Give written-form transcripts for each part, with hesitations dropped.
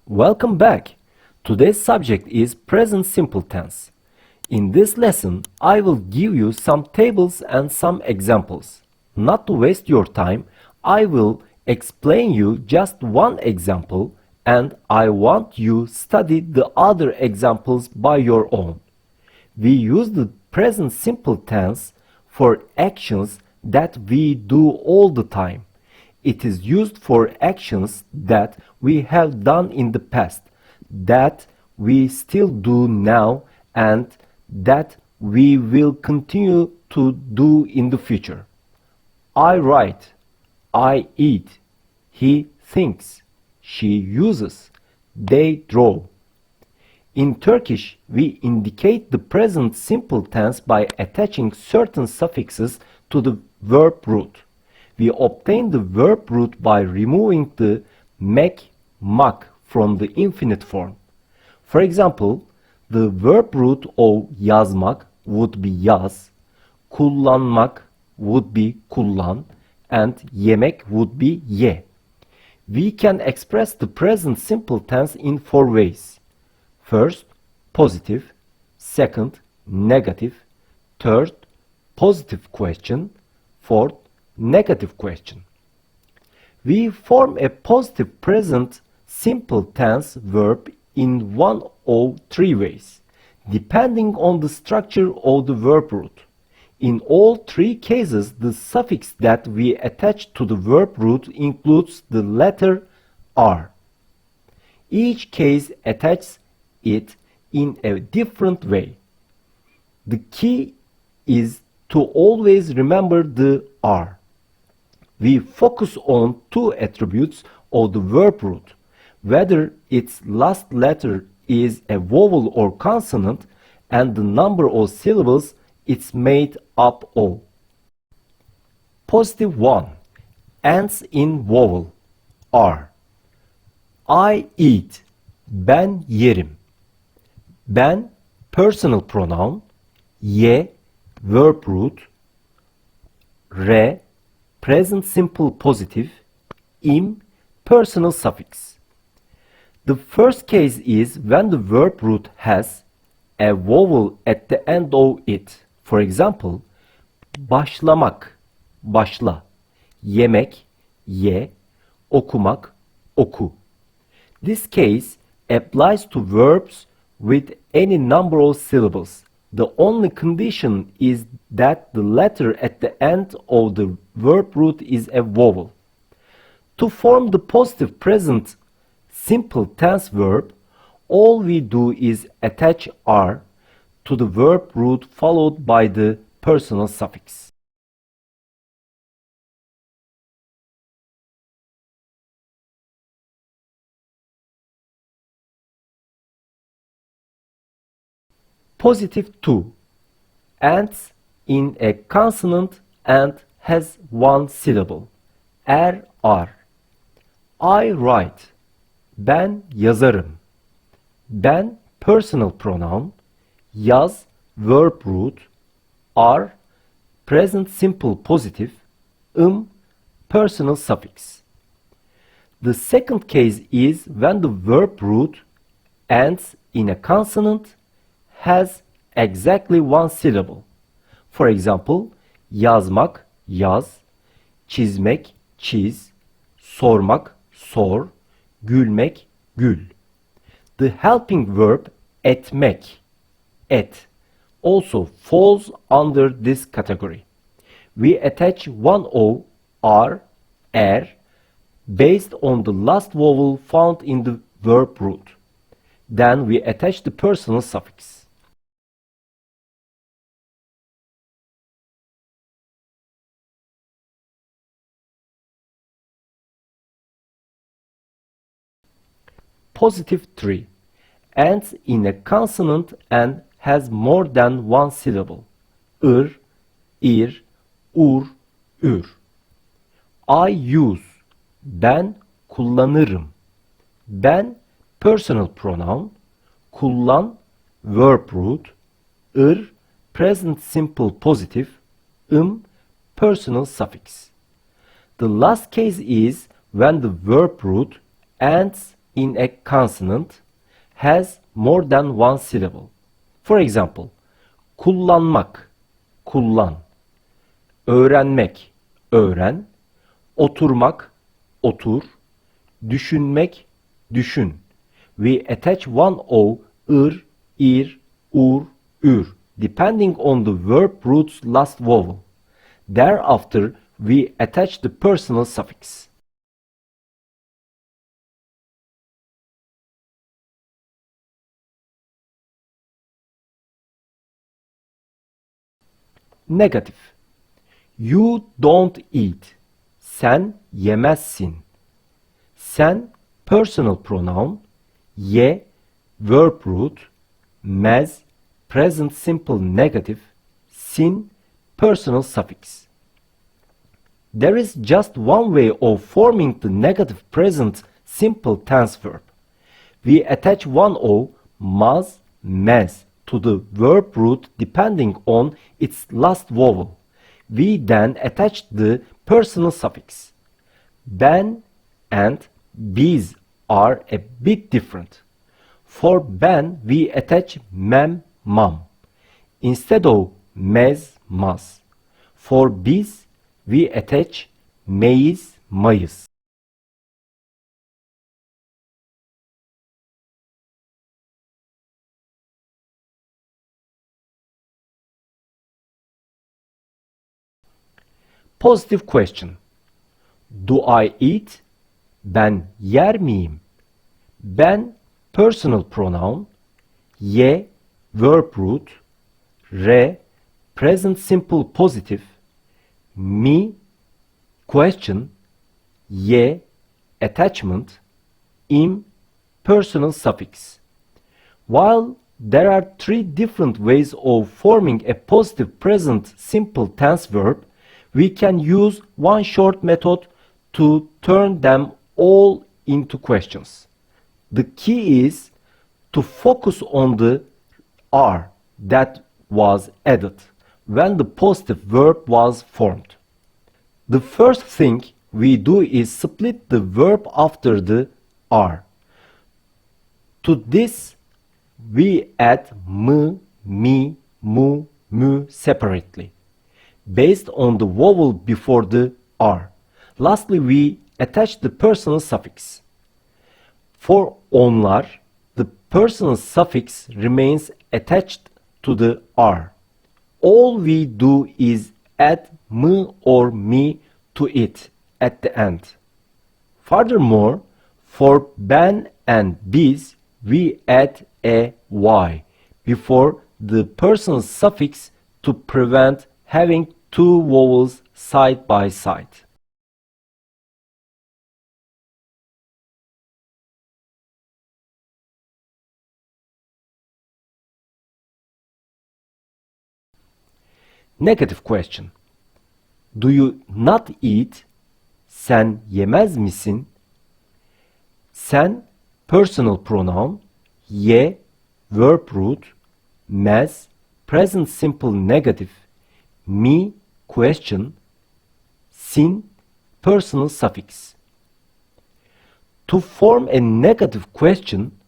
Welcome back. Today's subject is present simple tense. In this lesson, I will give you some tables and some examples. Not to waste your time, I will explain you just one example and I want you study the other examples by your own. We use the present simple tense for actions that we do all the time. It is used for actions that we have done in the past, that we still do now, and that we will continue to do in the future. I write, I eat, he thinks, she uses, they draw. In Turkish, we indicate the present simple tense by attaching certain suffixes to the verb root. We obtain the verb root by removing the mek, mak from the infinite form. For example, the verb root of yazmak would be yaz, kullanmak would be kullan, and yemek would be ye. We can express the present simple tense in four ways. First, positive. Second, negative. Third, positive question. Fourth, negative question. We form a positive present simple tense verb in one of three ways, depending on the structure of the verb root. In all three cases, the suffix that we attach to the verb root includes the letter R. Each case attaches it in a different way. The key is to always remember the R. We focus on two attributes of the verb root, whether its last letter is a vowel or consonant, and the number of syllables it's made up of. Positive 1 ends in vowel R. I eat. Ben yerim. Ben personal pronoun. Ye verb root. Re present simple positive. Im personal suffix. The first case is when the verb root has a vowel at the end of it. For example, başlamak, başla, yemek, ye, okumak, oku. This case applies to verbs with any number of syllables. The only condition is that the letter at the end of the verb root is a vowel. To form the positive present simple tense verb, all we do is attach R to the verb root followed by the personal suffix. Positive 2 ends in a consonant and has one syllable. R. I write. Ben yazarım. Ben personal pronoun. Yaz verb root. R present simple positive. Personal suffix. The second case is when the verb root ends in a consonant, has exactly one syllable. For example, yazmak, yaz, çizmek, çiz, sormak, sor, gülmek, gül. The helping verb etmek, et, also falls under this category. We attach one O, R, based on the last vowel found in the verb root. Then we attach the personal suffix. Positive 3 ends in a consonant and has more than one syllable. Ir, ur, ür. I use. Ben kullanırım. Ben personal pronoun. Kullan verb root. Ir present simple positive. Personal suffix. The last case is when the verb root ends in a consonant has more than one syllable. For example, kullanmak, kullan, öğrenmek, öğren, oturmak, otur, düşünmek, düşün. We attach one o, ir, ur, ür, depending on the verb root's last vowel. Thereafter, we attach the personal suffix. Negative. You don't eat. Sen yemezsin. Sen personal pronoun, ye verb root, mez present simple negative, sin personal suffix. There is just one way of forming the negative present simple tense verb. We attach one o, maz, mez to the verb root depending on its last vowel. We then attach the personal suffix. Ben and biz are a bit different. For ben we attach mem, mam instead of mez, maz. For biz we attach meyiz, mayız. Positive question. Do I eat? Ben yer miyim? Ben personal pronoun, ye verb root, re present simple positive, mi question, ye attachment, im personal suffix. While there are three different ways of forming a positive present simple tense verb, we can use one short method to turn them all into questions. The key is to focus on the R that was added when the positive verb was formed. The first thing we do is split the verb after the R. To this, we add m, mi, mu, mü separately, based on the vowel before the R. Lastly, we attach the personal suffix. For onlar, the personal suffix remains attached to the R. All we do is add m or mi to it at the end. Furthermore, for ben and biz, we add a y before the personal suffix to prevent having two vowels side by side. Negative question. Do you not eat? Sen yemez misin? Sen personal pronoun, ye verb root, mez present simple negative, mi question, sin personal suffix. To form a negative question,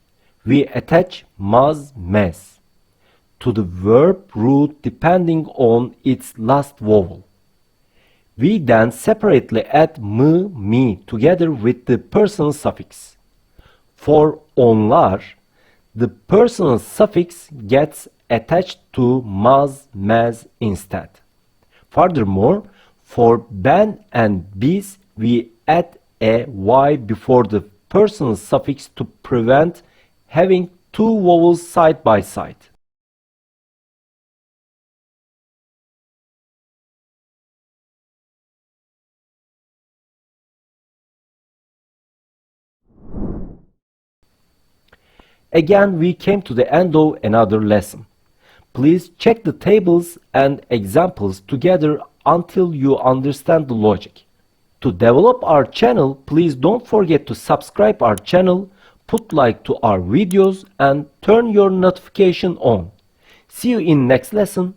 we attach maz, mez to the verb root depending on its last vowel. We then separately add m, mi together with the personal suffix. For onlar, the personal suffix gets attached to maz, mez instead. Furthermore, for ben and biz, we add a y before the personal suffix to prevent having two vowels side by side. Again, we came to the end of another lesson. Please check the tables and examples together until you understand the logic. To develop our channel, please don't forget to subscribe our channel, put like to our videos and turn your notification on. See you in next lesson.